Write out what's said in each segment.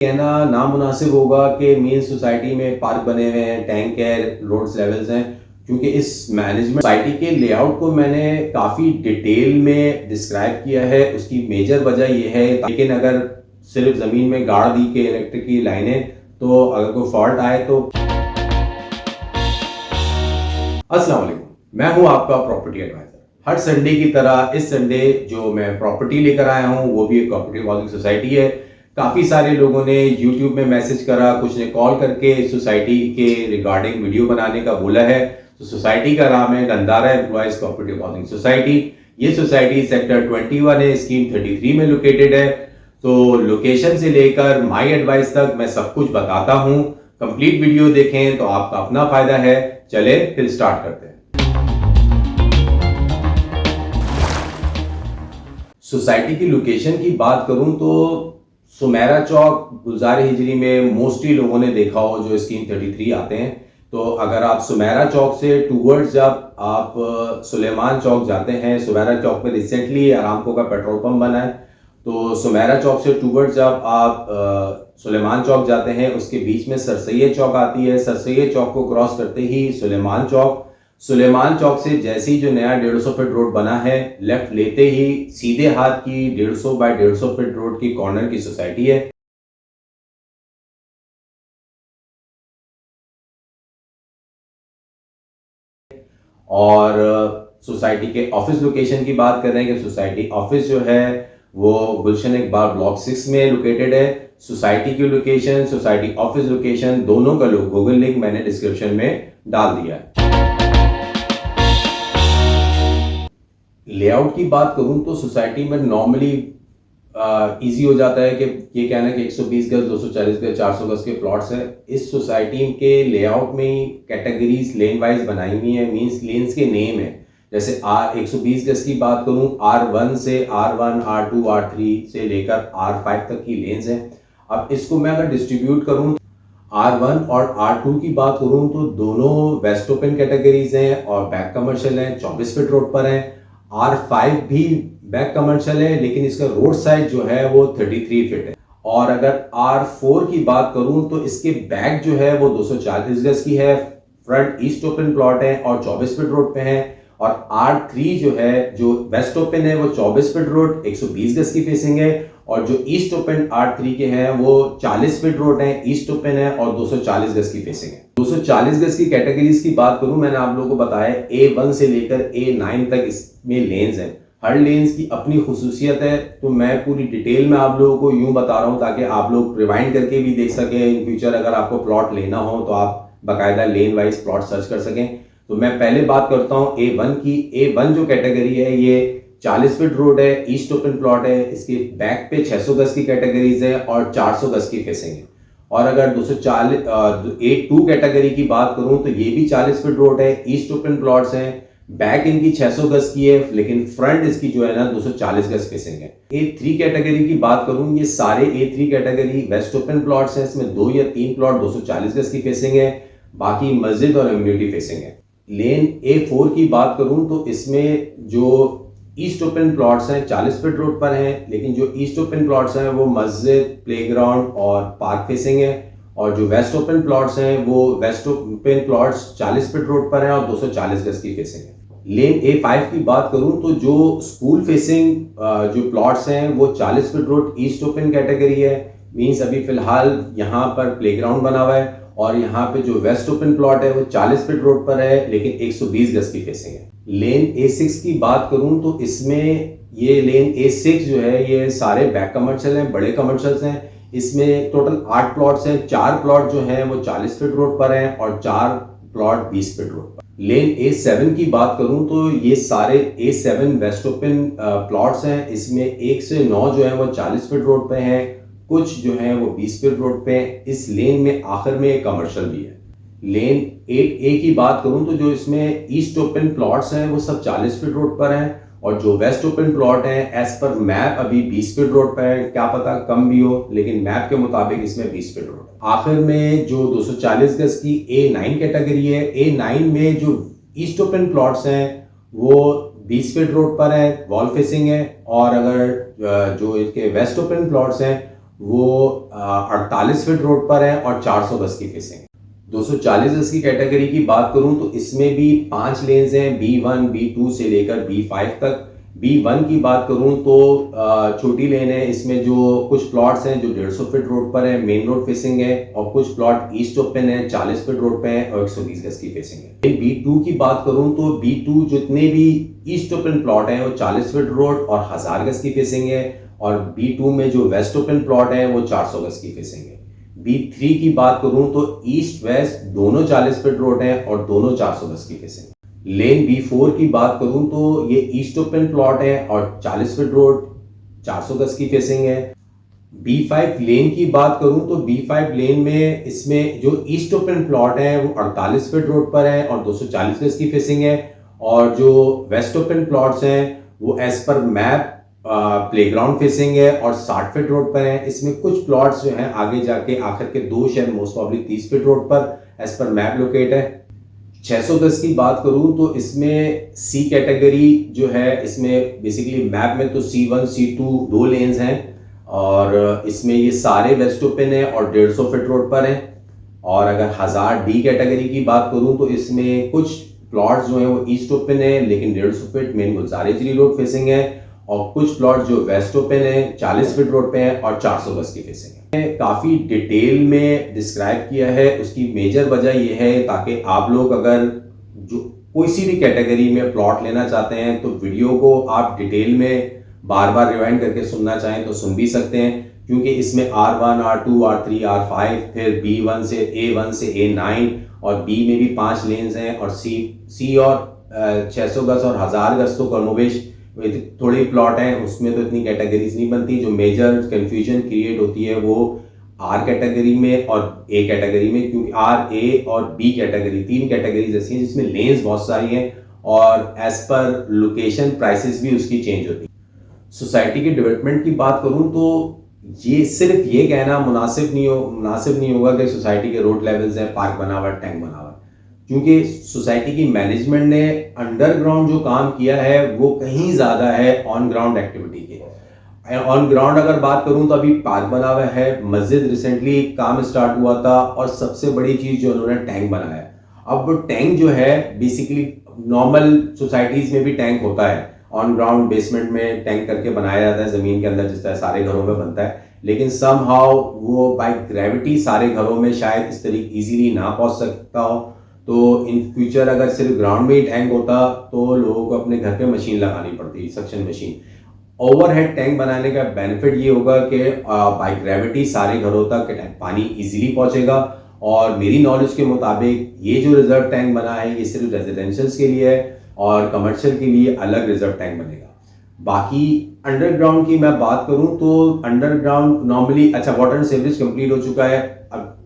कहना नामुनासिब होगा कि मेन सोसाइटी में पार्क बने हुए हैं, टैंक है, रोड्स लेवल्स हैं, क्योंकि इस मैनेजमेंट सोसाइटी के लेआउट को मैंने काफ़ी डिटेल में डिस्क्राइब किया है। उसकी मेजर वजह यह है, लेकिन अगर सिर्फ ज़मीन में गाड़ दी के इलेक्ट्रिक की लाइनें, तो अगर कोई फॉल्ट आए तो। अस्सलाम वालेकुम, मैं हूं आपका प्रॉपर्टी एडवाइजर। हर संडे की तरह इस संडे जो मैं प्रॉपर्टी लेकर आया हूं वो भी एक प्रॉपर्टी वाली सोसाइटी है। काफ़ी सारे लोगों ने यूट्यूब में मैसेज करा, कुछ ने कॉल करके सोसाइटी के रिगार्डिंग वीडियो बनाने का बोला है। तो सोसाइटी का नाम है नंदारा एम्प्लॉयज प्रॉपर्टी हाउसिंग सोसाइटी। ये सोसाइटी सेक्टर 21 है, स्कीम 33 में लोकेटेड है। तो लोकेशन से लेकर माई एडवाइस तक मैं सब कुछ बताता हूँ। कंप्लीट वीडियो देखें तो आपका अपना फायदा है। चले फिर स्टार्ट करते हैं। सोसाइटी की लोकेशन की बात करूं तो सुमेरा चौक गुलजार हिजरी में मोस्टली लोगों ने देखा हो जो स्कीम 33 आते हैं। तो अगर आप सुमेरा चौक से टूवर्ड्स जब आप सुलेमान चौक जाते हैं, सुमेरा चौक में रिसेंटली अरामको का पेट्रोल पंप बना है। तो सुमेरा चौक से टूवर्ड्स जब आप सुलेमान चौक जाते हैं, उसके बीच में सर सैयद चौक आती है। सर सैयद चौक को क्रॉस करते ही सुलेमान चौक, सुलेमान चौक से जैसे ही जो नया 150 फीट रोड बना है, लेफ्ट लेते ही सीधे हाथ की 150 बाय 150 फीट रोड की कॉर्नर की सोसाइटी है। और सोसाइटी के ऑफिस लोकेशन की बात करें कि सोसाइटी ऑफिस जो है वो गुलशन इकबाल ब्लॉक 6 में लोकेटेड है। सोसाइटी की लोकेशन, सोसाइटी ऑफिस लोकेशन दोनों का गूगल लिंक मैंने डिस्क्रिप्शन में डाल दिया है। लेआउट की बात करूं तो सोसाइटी में नॉर्मली इजी हो जाता है कि ये कहना कि 120 गज, 240 गज, 400 गज के प्लॉट्स हैं। इस सोसाइटी के लेआउट में ही कैटेगरीज लेन वाइज बनाई हुई है, मींस लेन्स के नेम है। जैसे R 120 गज की बात करूं, R1 से R1, R2, R3 से लेकर R5 तक की लेन्स हैं। अब इसको मैं अगर डिस्ट्रीब्यूट करूं, R1 और R2 की बात करूं तो दोनों वेस्ट ओपन कैटेगरीज हैं और बैक कमर्शियल हैं, 24 फीट रोड पर हैं। R5 भी बैक कमर्शियल है, लेकिन इसका रोड साइज जो है वो 33 फीट है। और अगर R4 की बात करूं तो इसके बैक जो है वो 240 गज की है, फ्रंट ईस्ट ओपन प्लॉट है और 24 फीट रोड पे है। और R3 जो है, जो वेस्ट ओपन है, वो 24 फीट रोड 120 गज की फेसिंग है। और जो ईस्ट ओपन R3 के हैं वो 40 फीट रोड है, ईस्ट ओपन है और 240 गज की फेसिंग है। 240 गज की कैटेगरीज की बात करूं, मैंने आप लोगों को बताया A1 से लेकर A9 तक इसमें लेन्स हैं। हर लेन्स की अपनी खुसूसियत है, तो मैं पूरी डिटेल में आप लोगों को यूं बता रहा हूं ताकि आप लोग रिवाइंड करके भी देख सकें। इन फ्यूचर अगर आपको प्लॉट लेना हो तो आप बाकायदा लेन वाइज प्लॉट सर्च कर सकें। तो मैं पहले बात करता हूं A1 की। A1 जो कैटेगरी है ये 40 फीट रोड है, ईस्ट ओपन प्लॉट है। इसके बैक पे 600 गज की कैटेगरीज है और 400 गज की फेसिंग है। और अगर 240 A2 कैटेगरी की बात करूं तो ये भी 40 फीट रोड है, ईस्ट ओपन प्लॉट्स हैं। बैक इनकी 600 गज की है, लेकिन फ्रंट इसकी जो है ना 240 गज फेसिंग है। A3 कैटेगरी की बात करूं, ये सारे A3 category waste open plots हैं। इसमें 2 या 3 प्लॉट 240 गज की फेसिंग है, बाकी मस्जिद और इम्यूनिटी फेसिंग है। लेन A4 की बात करूं तो इसमें जो ईस्ट ओपन प्लॉट्स हैं 40 फीट रोड पर हैं, लेकिन जो ईस्ट ओपन प्लॉट्स हैं वो मस्जिद, प्लेग्राउंड और पार्क फेसिंग है। और जो वेस्ट ओपन प्लॉट्स हैं वो waste open plots 40 feet road पर हैं और 240 गज की फेसिंग है। लेन A5 की बात करूं तो जो स्कूल फेसिंग जो प्लॉट्स हैं वो 40 feet road east open category है, मींस अभी फिलहाल यहाँ पर प्लेग्राउंड बना हुआ है। और यहाँ पे जो वेस्ट ओपन प्लॉट है वो 40 फीट रोड पर है, लेकिन 120 गज की फेसिंग है। लेन A6 की बात करूं तो इसमें ये लेन A6 जो है ये सारे बैक कमर्शियल हैं, बड़े कमर्शियल्स हैं। इसमें टोटल 8 प्लॉट्स हैं, 4 प्लॉट जो हैं वो 40 फीट रोड पर हैं और 4 प्लॉट 20 फीट रोड पर। लेन A7 की बात करूं तो ये सारे A7 वेस्ट ओपन प्लॉट्स हैं। इसमें 1 से 9 जो है वो 40 फीट रोड पे हैं, कुछ जो है वो 20 फीट रोड पे हैं। इस लेन में आखिर में एक कमर्शियल भी है। लेन 8A की बात करूं तो जो इसमें ईस्ट ओपन प्लॉट्स हैं वो सब 40 फीट रोड पर हैं, और जो वेस्ट ओपन प्लॉट हैं एज पर मैप अभी 20 फीट रोड पर है। क्या पता कम भी हो, लेकिन मैप के मुताबिक इसमें 20 फीट रोड है। आखिर में जो 240 गज की A9 कैटेगरी है, A9 में जो ईस्ट ओपन प्लॉट्स हैं वो 20 फीट रोड पर है, वॉल फेसिंग है। और अगर जो इसके वेस्ट ओपन प्लॉट्स हैं वो 48 फीट रोड पर है और 400 गज की फेसिंग है। 240 गज की कैटेगरी की बात करूं तो इसमें भी 5 लेन्स हैं, B1 B2 से लेकर B5 तक। B1 की बात करूं तो छोटी लेन है, इसमें जो कुछ प्लॉट्स हैं जो 150 फीट रोड पर है, मेन रोड फेसिंग है, और कुछ प्लॉट ईस्ट ओपन है, 40 फीट रोड पे है और 120 गज की फेसिंग है। B2 की बात करूं तो B2 जितने भी ईस्ट ओपन प्लॉट हैं वो 40 फीट रोड और 1000 गज की फेसिंग है, और B2 में जो वेस्ट ओपन प्लॉट है वो 400 गज की फेसिंग है। B3 की बात करूं तो ईस्ट वेस्ट दोनों 40 फीट रोड हैं और दोनों 400 गज की फेसिंग है। लेन B4 की बात करूं तो ये ईस्ट ओपन प्लॉट है और 40 फीट रोड, 400 गज की फेसिंग है। B5 लेन की बात करूं तो B5 लेन में इसमें जो ईस्ट ओपन प्लॉट है वो 48 फीट रोड पर है और 240 गज की फेसिंग है, और जो वेस्ट ओपन प्लॉट्स हैं वो as per map playground facing है और 60 फीट रोड पर है। इसमें कुछ प्लॉट्स जो हैं आगे जाके आखिर के दो शहर मोस्ट प्रॉब्ली 30 फीट रोड पर एज पर मैप लोकेट है। 600 गज की बात करूं तो इसमें सी कैटेगरी जो है, इसमें बेसिकली मैप में तो C1 C2 दो लेन्स हैं, और इसमें ये सारे वेस्ट ओपन है और 150 फीट रोड पर है। और अगर 1000 डी कैटेगरी की बात करूं तो इसमें कुछ प्लॉट्स जो हैं वो ईस्ट ओपन है लेकिन 150 फीट मेन गुलजारेजरी रोड फेसिंग है, और कुछ प्लॉट जो वेस्ट ओपन है 40 फीट रोड पे है और 400 गज की फेसिंग है। काफी डिटेल में डिस्क्राइब किया है, उसकी मेजर वजह यह है ताकि आप लोग अगर जो कोई सी भी कैटेगरी में प्लॉट लेना चाहते हैं तो वीडियो को आप डिटेल में बार बार रिवाइंड करके सुनना चाहें तो सुन भी सकते हैं, क्योंकि इसमें R1 R2 R3 R5 फिर B1 से A1 से A9 और B में भी 5 लेन्स हैं, और C और 600 गज और 1000 गज तो कमोबेश थोड़े प्लॉट हैं, उसमें तो इतनी कैटेगरीज नहीं बनती। जो मेजर कंफ्यूजन क्रिएट होती है वो आर कैटेगरी में और ए कैटेगरी में, क्योंकि आर, ए और बी कैटेगरी तीन कैटेगरीज ऐसी हैं जिसमें लेन्स बहुत सारी हैं और एज पर लोकेशन प्राइसेस भी उसकी चेंज होती है। सोसाइटी के डेवलपमेंट की बात करूं तो ये सिर्फ ये कहना मुनासिब नहीं होगा कि सोसाइटी के रोड लेवल्स हैं, पार्क बना हुआ, टैंक बना हुआ, क्योंकि सोसाइटी की मैनेजमेंट ने अंडरग्राउंड जो काम किया है वो कहीं ज़्यादा है ऑन ग्राउंड एक्टिविटी के। ऑन ग्राउंड अगर बात करूं तो अभी पार्क बना हुआ है, मस्जिद रिसेंटली काम स्टार्ट हुआ था, और सबसे बड़ी चीज़ जो उन्होंने टैंक बनाया है। अब वो टैंक जो है बेसिकली नॉर्मल सोसाइटीज़ में भी टैंक होता है, ऑन ग्राउंड बेसमेंट में टैंक करके बनाया जाता है ज़मीन के अंदर, जिस तरह सारे घरों में बनता है, लेकिन समहाउ वो बाय ग्रेविटी सारे घरों में शायद इस तरीके इजीली ना पहुंच सकता हो। तो इन फ्यूचर अगर सिर्फ ग्राउंड में ही टैंक होता तो लोगों को अपने घर पे मशीन लगानी पड़ती, सक्शन मशीन। ओवरहेड टैंक बनाने का बेनिफिट ये होगा कि बाय ग्रेविटी सारे घरों तक पानी इजीली पहुंचेगा, और मेरी नॉलेज के मुताबिक ये जो रिजर्व टैंक बना है ये सिर्फ रेजिडेंशियल्स के लिए है और कमर्शियल के लिए अलग रिजर्व टैंक बनेगा। बाकी अंडरग्राउंड की मैं बात करूं तो अंडरग्राउंड नॉर्मली, अच्छा वाटर एंड सीवरेज कंप्लीट हो चुका है। अब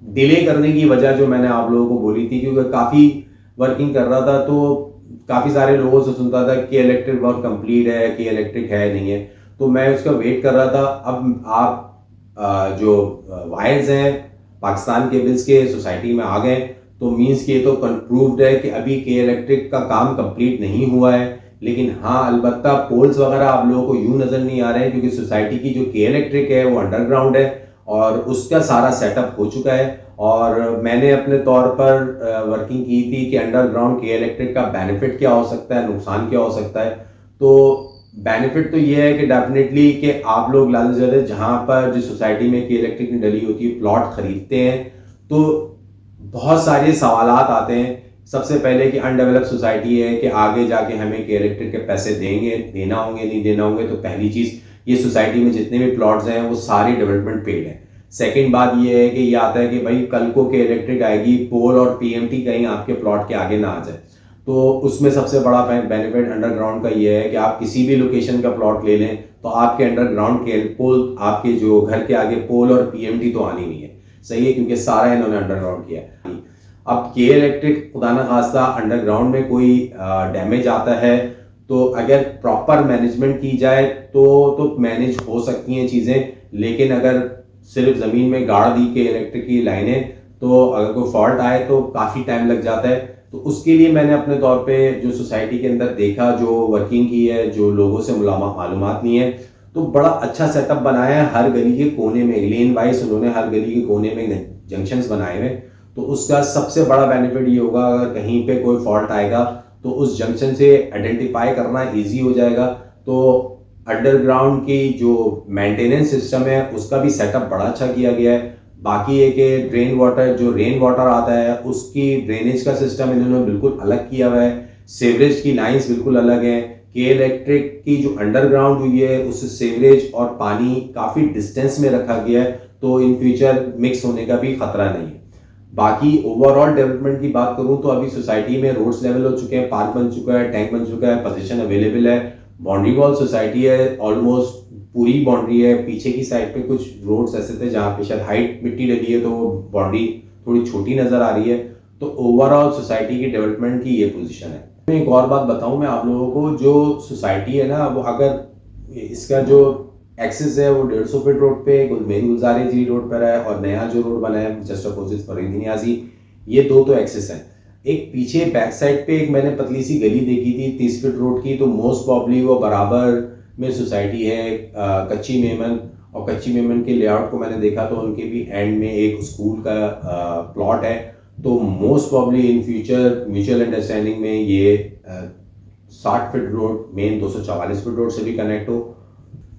डिले करने की वजह जो मैंने आप लोगों को बोली थी, क्योंकि काफ़ी वर्किंग कर रहा था तो काफ़ी सारे लोगों से सुनता था कि इलेक्ट्रिक वर्क कंप्लीट है, कि इलेक्ट्रिक है नहीं है, तो मैं उसका वेट कर रहा था। अब आप जो वायर्स हैं पाकिस्तान केबल्स के सोसाइटी में आ गए, तो मीन्स कि ये तो प्रूव्ड है कि अभी के इलेक्ट्रिक का काम कंप्लीट नहीं हुआ है। लेकिन हाँ, अलबत्ता पोल्स वगैरह आप लोगों को यूं नज़र नहीं आ रहे हैं, क्योंकि सोसाइटी की जो के इलेक्ट्रिक है वो अंडरग्राउंड है और उसका सारा सेटअप हो चुका है। और मैंने अपने तौर पर वर्किंग की थी कि अंडरग्राउंड के इलेक्ट्रिक का बेनिफिट क्या हो सकता है, नुकसान क्या हो सकता है। तो बेनिफिट तो ये है कि डेफिनेटली कि आप लोग ज़्यादा जहाँ पर जिस सोसाइटी में के इलेक्ट्रिक में डली होती है प्लॉट खरीदते हैं तो बहुत सारे सवालात आते हैं। सबसे पहले कि अनडेवलप सोसाइटी है कि आगे जाके हमें के इलेक्ट्रिक के पैसे देना होंगे नहीं देना होंगे। तो पहली चीज़, ये सोसाइटी में जितने भी प्लॉट्स हैं वो सारे डेवलपमेंट पेड हैं। सेकंड बात ये है कि ये आता है कि भाई कल को के इलेक्ट्रिक आएगी, पोल और पीएमटी कहीं आपके प्लॉट के आगे ना आ जाए, तो उसमें सबसे बड़ा बेनिफिट अंडरग्राउंड का ये है कि आप किसी भी लोकेशन का प्लॉट ले लें तो आपके अंडरग्राउंड के पोल, आपके जो घर के आगे पोल और पीएमटी तो आनी नहीं है। सही है, क्योंकि सारा इन्होंने अंडरग्राउंड किया है। अब के इलेक्ट्रिक खुदा न खास्ता अंडरग्राउंड में कोई डैमेज आता है तो अगर प्रॉपर मैनेजमेंट की जाए तो मैनेज हो सकती हैं चीज़ें। लेकिन अगर सिर्फ ज़मीन में गाड़ दी के इलेक्ट्रिक की लाइनें, तो अगर कोई फॉल्ट आए तो काफ़ी टाइम लग जाता है। तो उसके लिए मैंने अपने तौर पे जो सोसाइटी के अंदर देखा, जो वर्किंग की है, जो लोगों से मालूमात ली है, तो बड़ा अच्छा सेटअप बनाया है, हर गली के कोने में लेन वाइज उन्होंने हर गली के कोने में जंक्शंस बनाए हुए। तो उसका सबसे बड़ा बेनिफिट ये होगा, अगर कहीं पे कोई फॉल्ट आएगा तो उस जंक्शन से आइडेंटिफाई करना इजी हो जाएगा। तो अंडरग्राउंड की जो मेंटेनेंस सिस्टम है उसका भी सेटअप बड़ा अच्छा किया गया है। बाकी है कि ड्रेन वाटर, जो रेन वाटर आता है उसकी ड्रेनेज का सिस्टम इन्होंने बिल्कुल अलग किया हुआ है। सीवरेज की लाइंस बिल्कुल अलग हैं। के इलेक्ट्रिक की जो अंडरग्राउंड हुई है उससे सीवरेज और पानी काफ़ी डिस्टेंस में रखा गया है, तो इन फ्यूचर मिक्स होने का भी खतरा नहीं है। बाकी ओवरऑल डेवलपमेंट की बात करूं तो अभी सोसाइटी में रोड्स लेवल हो चुके हैं, पार्क बन चुका है, टैंक बन चुका है, पोजीशन अवेलेबल है, बाउंड्री वॉल सोसाइटी है, ऑलमोस्ट पूरी बाउंड्री है। पीछे की साइड पे कुछ रोड्स ऐसे थे जहाँ पे शायद हाइट मिट्टी लगी है तो वो बाउंड्री थोड़ी छोटी नजर आ रही है। तो ओवरऑल सोसाइटी की डेवलपमेंट की ये पोजीशन है। मैं एक और बात बताऊं मैं आप लोगों को, जो सोसाइटी है ना वो अगर इसका जो एक्सेस है वो 150 फीट रोड पे मेन गुलजारी जी रोड पर है, और नया जो रोड बना है जस्ट अपोजिट फरीद नियाजी, ये दो तो एक्सेस है। एक पीछे बैक साइड पे एक मैंने पतली सी गली देखी थी 30 फीट रोड की, तो मोस्ट प्रॉब्ली वो बराबर में सोसाइटी है कच्ची मेमन, और कच्ची मेमन के लेआउट को मैंने देखा तो उनके भी एंड में एक स्कूल का प्लॉट है। तो most probably in future mutual understanding में ये 60 feet road main 244 feet road से भी कनेक्ट हो।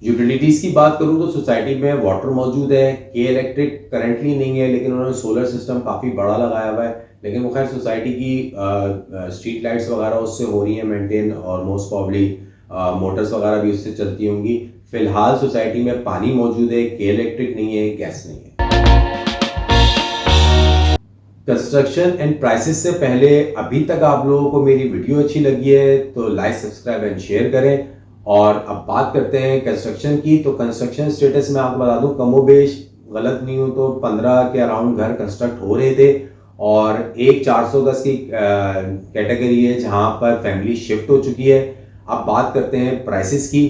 यूटिलिटीज की बात करूं तो सोसाइटी में वाटर मौजूद है, के इलेक्ट्रिक करंटली नहीं है लेकिन उन्होंने सोलर सिस्टम काफ़ी बड़ा लगाया हुआ है, लेकिन वो खैर सोसाइटी की स्ट्रीट लाइट्स वगैरह उससे हो रही है मेंटेन, और मोस्ट प्रॉब्ली मोटर्स वगैरह भी उससे चलती होंगी। फिलहाल सोसाइटी में पानी मौजूद है, के इलेक्ट्रिक नहीं है, गैस नहीं है। कंस्ट्रक्शन एंड प्राइसेस से पहले, अभी तक आप लोगों को मेरी वीडियो अच्छी लगी है तो लाइक सब्सक्राइब एंड शेयर करें। और अब बात करते हैं कंस्ट्रक्शन की। तो कंस्ट्रक्शन स्टेटस में आपको बता दूं, कमोबेश गलत नहीं हो तो 15 के अराउंड घर कंस्ट्रक्ट हो रहे थे, और एक 400 गज की कैटेगरी है जहां पर फैमिली शिफ्ट हो चुकी है। अब बात करते हैं प्राइसेस की।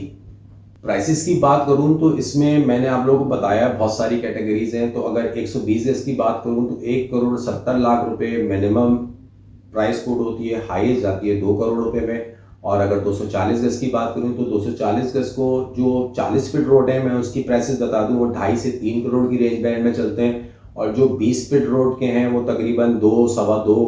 प्राइसेस की बात करूं तो इसमें मैंने आप लोगों को बताया बहुत सारी कैटेगरीज हैं। तो अगर 120 गज की बात करूं तो 1,70,00,000 रुपए मिनिमम प्राइस कोड होती है, हाईएस्ट जाती है 2 करोड़ रुपए में। और अगर 240 गज की बात करूं तो 240 गज को जो 40 फीट रोड है, मैं उसकी प्राइसेस बता दूं, वो 2.5 से 3 करोड़ की रेंज बैंड में चलते हैं। और जो 20 फीट रोड के हैं वो तकरीबन 2 सवा 2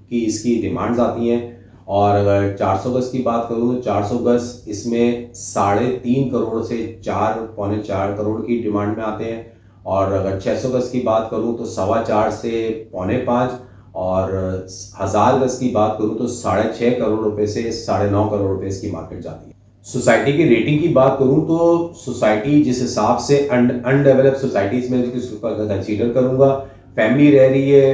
की इसकी डिमांड्स आती हैं। और अगर 400 गज की बात करूं तो 400 गज इसमें 3.5 करोड़ से 4 पौने 4 करोड़ की डिमांड में आते हैं। और अगर 600 गज की बात करूं तो 4.25 से पौने 5, और 1000 गज की बात करूं तो 6.5 करोड़ रुपए से 9.5 करोड़ रुपए इसकी मार्केट जाती है। सोसाइटी की रेटिंग की बात करूं तो सोसाइटी जिस हिसाब से अनडेवलप्ड सोसाइटीज में कंसीडर करूंगा, फैमिली रह रही है,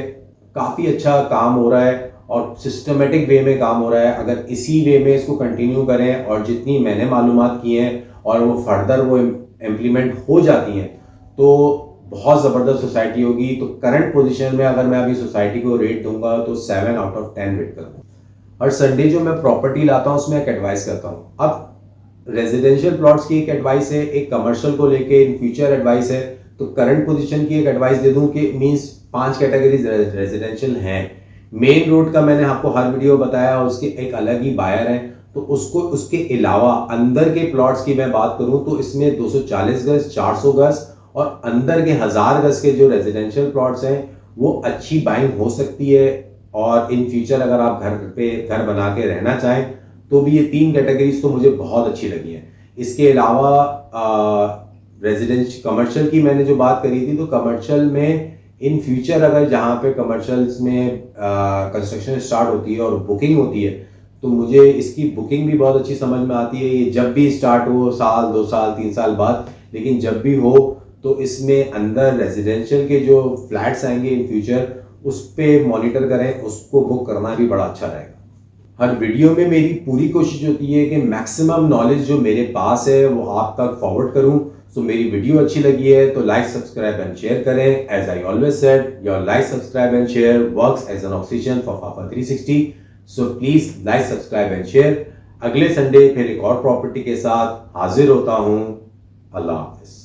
काफ़ी अच्छा काम हो रहा है और सिस्टमेटिक वे में काम हो रहा है। अगर इसी वे में इसको कंटिन्यू करें और जितनी मैंने मालूमात की हैं और वो फर्दर वो इम्प्लीमेंट हो जाती हैं तो बहुत ज़बरदस्त सोसाइटी होगी। तो करंट पोजीशन में अगर मैं अभी सोसाइटी को रेट दूंगा तो 7 आउट ऑफ 10 रेट करूँगा। हर संडे जो मैं प्रॉपर्टी लाता हूँ उसमें एक एडवाइस करता हूँ। अब रेजिडेंशियल प्लॉट्स की एक एडवाइस है, एक कमर्शियल को लेके इन फ्यूचर एडवाइस है। तो करंट पोजीशन की एक एडवाइस दे दूँ कि मीन्स 5 कैटेगरीज रेजिडेंशियल हैं। मेन रोड का मैंने आपको हर वीडियो बताया, उसके एक अलग ही बायर है। तो उसको उसके अलावा अंदर के प्लॉट्स की मैं बात करूं तो इसमें 240 गज, 400 गज और अंदर के 1000 गज के जो रेजिडेंशियल प्लॉट्स हैं वो अच्छी बाइंग हो सकती है। और इन फ्यूचर अगर आप घर बना के रहना चाहें तो भी ये 3 कैटेगरीज तो मुझे बहुत अच्छी लगी हैं। इसके अलावा रेजिडेंशियल कमर्शियल की मैंने जो बात करी थी, तो कमर्शियल में इन फ्यूचर अगर जहाँ पे कमर्शियल्स में कंस्ट्रक्शन स्टार्ट होती है और बुकिंग होती है तो मुझे इसकी बुकिंग भी बहुत अच्छी समझ में आती है। ये जब भी स्टार्ट हो, साल 2 साल 3 साल बाद, लेकिन जब भी हो तो इसमें अंदर रेजिडेंशियल के जो फ्लैट्स आएंगे इन फ्यूचर उस पर मॉनिटर करें, उसको बुक करना भी बड़ा अच्छा रहेगा। हर वीडियो में मेरी पूरी कोशिश होती है कि मैक्सिमम नॉलेज जो मेरे पास है वो आप तक फॉरवर्ड करूं। सो मेरी वीडियो अच्छी लगी है तो लाइक सब्सक्राइब एंड शेयर करें। As I always said, your like subscribe and share works as an oxygen for फाफा 360। So please like subscribe and share. अगले संडे फिर एक और प्रॉपर्टी के साथ हाजिर होता हूं। अल्लाह हाफिज।